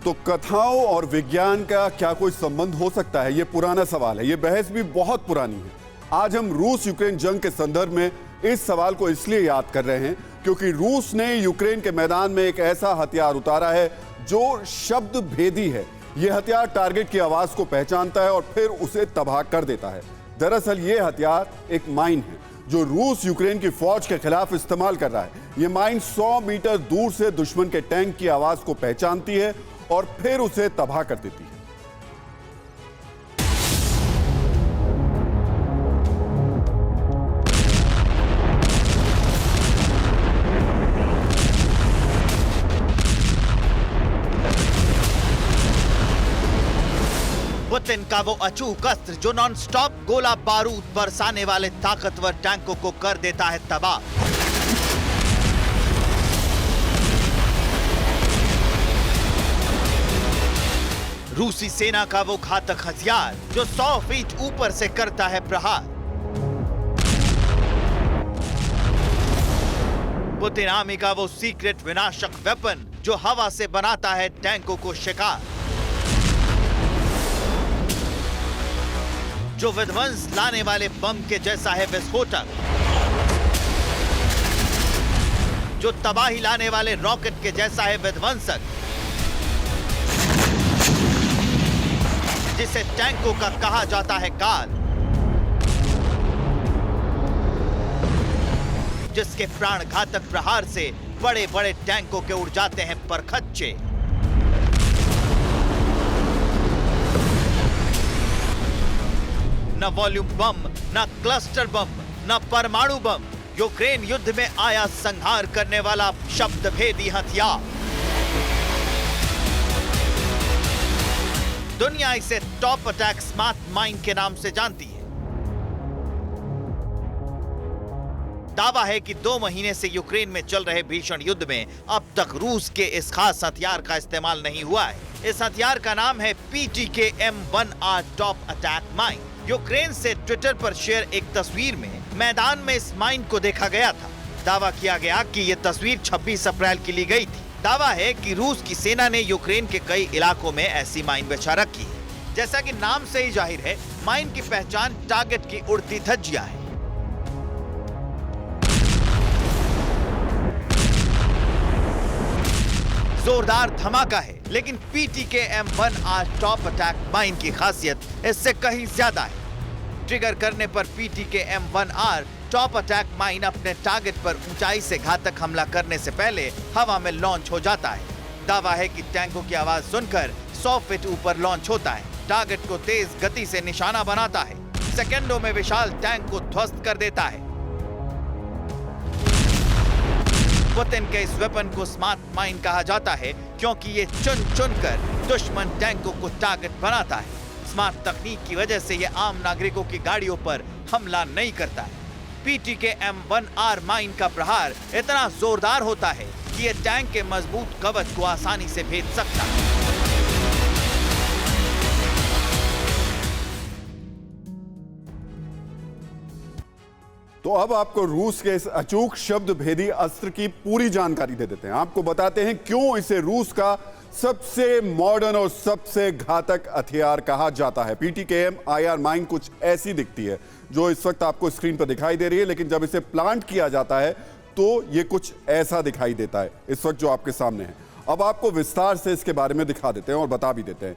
तो कथाओं और विज्ञान का क्या कोई संबंध हो सकता है? ये पुराना सवाल है, ये बहस भी बहुत पुरानी है। आज हम रूस यूक्रेन जंग के संदर्भ में इस सवाल को इसलिए याद कर रहे हैं क्योंकि रूस ने यूक्रेन के मैदान में एक ऐसा हथियार उतारा है जो शब्द भेदी है। यह हथियार टारगेट की आवाज को पहचानता है और फिर उसे तबाह कर देता है। दरअसल यह हथियार एक माइन है जो रूस यूक्रेन की फौज के खिलाफ इस्तेमाल कर रहा है। यह माइन 100 मीटर दूर से दुश्मन के टैंक की आवाज को पहचानती है और फिर उसे तबाह कर देती है। पुतिन का वो अचूक अस्त्र जो नॉन स्टॉप गोला बारूद बरसाने वाले ताकतवर टैंकों को कर देता है तबाह। रूसी सेना का वो घातक हथियार जो 100 फीट ऊपर से करता है प्रहार। पुतिन आर्मी का वो सीक्रेट विनाशक वेपन जो हवा से बनाता है टैंकों को शिकार, जो विध्वंस लाने वाले बम के जैसा है विस्फोटक, जो तबाही लाने वाले रॉकेट के जैसा है विध्वंसक, जिसे टैंकों का कहा जाता है काल, जिसके प्राण घातक प्रहार से बड़े बड़े टैंकों के उड़ जाते हैं परखच्चे। न वॉल्यूम बम, न क्लस्टर बम, न परमाणु बम, यूक्रेन युद्ध में आया संहार करने वाला शब्दभेदी हथियार। दुनिया इसे टॉप अटैक स्मार्ट माइन के नाम से जानती है। दावा है कि 2 महीने से यूक्रेन में चल रहे भीषण युद्ध में अब तक रूस के इस खास हथियार का इस्तेमाल नहीं हुआ है। इस हथियार का नाम है PTKM-1R top attack mine. Ukraine से ट्विटर पर शेयर एक तस्वीर में मैदान में इस माइन को देखा गया था। दावा किया गया कि यह तस्वीर 26 अप्रैल की ली गई थी। दावा है कि रूस की सेना ने यूक्रेन के कई इलाकों में ऐसी माइन बिछा रखी है। जैसा कि नाम से ही जाहिर है, माइन की पहचान टारगेट की उड़ती धज्जियां है। जोरदार धमाका है, लेकिन PTKM-1R टॉप अटैक माइन की खासियत इससे कहीं ज्यादा है। ट्रिगर करने पर PTKM-1R टॉप अटैक माइन अपने टारगेट पर ऊंचाई से घातक हमला करने से पहले हवा में लॉन्च हो जाता है। दावा है कि टैंकों की आवाज सुनकर 100 फीट ऊपर लॉन्च होता है। टारगेट को तेज गति से निशाना बनाता है, सेकंडों में विशाल टैंक को ध्वस्त कर देता है। पुतिन के इस वेपन को स्मार्ट माइन कहा जाता है क्योंकि ये चुन चुनकर दुश्मन टैंकों को टारगेट बनाता है। स्मार्ट तकनीक की वजह से ये आम नागरिकों की गाड़ियों पर हमला नहीं करता है। PTKM-1R माइन का प्रहार इतना जोरदार होता है कि ये टैंक के मजबूत कवच को आसानी से भेद सकता है। तो अब आपको रूस के इस अचूक शब्द भेदी अस्त्र की पूरी जानकारी दे देते हैं। आपको बताते हैं क्यों इसे रूस का सबसे मॉडर्न और सबसे घातक हथियार कहा जाता है। PTKM-IR माइन कुछ ऐसी दिखती है जो इस वक्त आपको स्क्रीन पर दिखाई दे रही है, लेकिन जब इसे प्लांट किया जाता है तो ये कुछ ऐसा दिखाई देता है इस वक्त जो आपके सामने है। अब आपको विस्तार से इसके बारे में दिखा देते हैं और बता भी देते हैं।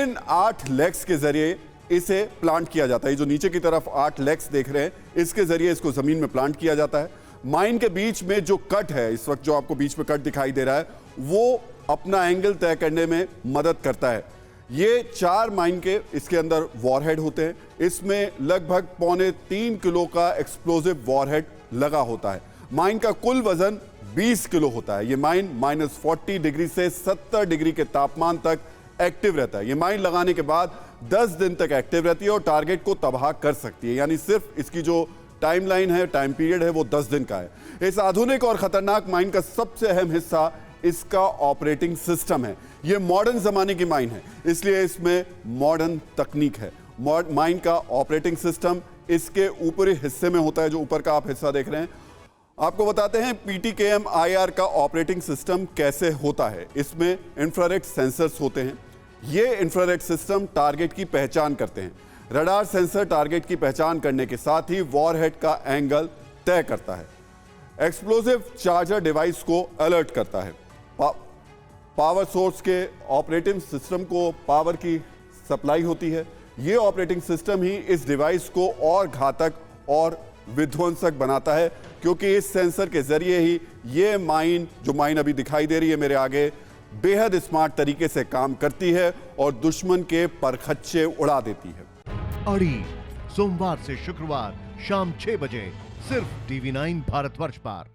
इन 8 लेग्स के जरिए इसे प्लांट किया जाता है। जो नीचे की तरफ 8 लेग्स देख रहे हैं, इसके जरिए इसको जमीन में प्लांट किया जाता है। माइन के बीच में जो कट है, इस वक्त जो आपको बीच में कट दिखाई दे रहा है, वो अपना एंगल तय करने में मदद करता है। ये 4 माइन के इसके अंदर वॉरहेड होते हैं। इसमें लगभग 3.25 किलो का एक्सप्लोजिव वॉरहेड लगा होता है। माइन का कुल वजन 20 किलो होता है। ये माइन -40 डिग्री से 70 डिग्री के तापमान तक एक्टिव रहता है। ये माइन लगाने के बाद 10 दिन तक एक्टिव रहती है और टारगेट को तबाह कर सकती है। यानी सिर्फ इसकी जो टाइमलाइन है, टाइम पीरियड है, वो 10 दिन का है। इस आधुनिक और खतरनाक माइन का सबसे अहम हिस्सा इसका ऑपरेटिंग सिस्टम है। यह मॉडर्न जमाने की माइन है, इसलिए इसमें मॉडर्न तकनीक है। माइन का ऑपरेटिंग सिस्टम इसके ऊपरी हिस्से में होता है, जो ऊपर का आप हिस्सा देख रहे हैं। आपको बताते हैं PTKM IR का ऑपरेटिंग सिस्टम कैसे होता है। इसमें इंफ्रारेड सेंसर्स होते हैं। ये इंफ्रारेड सिस्टम टारगेट की पहचान करते हैं। रडार सेंसर टारगेट की पहचान करने के साथ ही वॉरहेड का एंगल तय करता है। एक्सप्लोजिव चार्जर डिवाइस को अलर्ट करता है। पावर सोर्स के ऑपरेटिंग सिस्टम को पावर की सप्लाई होती है। ये ऑपरेटिंग सिस्टम ही इस डिवाइस को और घातक और विध्वंसक बनाता है, क्योंकि इस सेंसर के जरिए ही ये जो माइन अभी दिखाई दे रही है मेरे आगे, बेहद स्मार्ट तरीके से काम करती है और दुश्मन के परखच्चे उड़ा देती है। अड़ी सोमवार से शुक्रवार शाम 6 बजे सिर्फ TV9 भारतवर्ष पर।